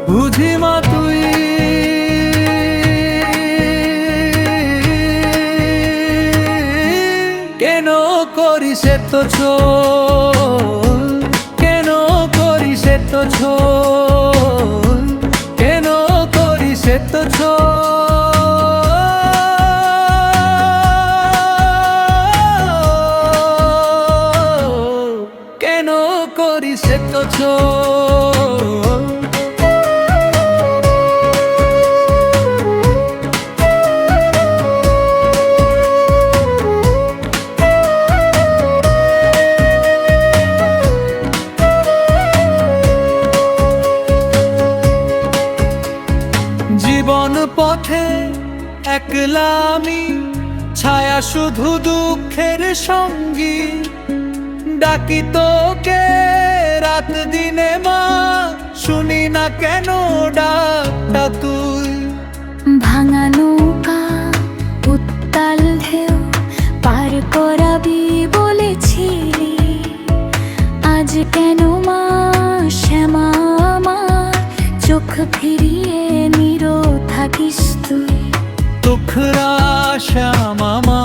বুঝি মা তুই কেন করিস এত ছোট, কেন করিস এত ছোট, কেন করিস এত ছোট, কেন করিস এত ছোট। জীবন পথে একলা আমি, ছায়া শুধু দুঃখের সঙ্গী। ডাকি তোকে রাত দিনে মা, শুনি না কেন ডাকটা তুই। ভাঙা নৌকা উত্তাল ঢেউ পার করাবি বলেছিলি, আজ কেন মা শ্যামা আমার চোখ ফিরিয়ে নীরব থাকিস তুই। তোখরা শ্যামা মা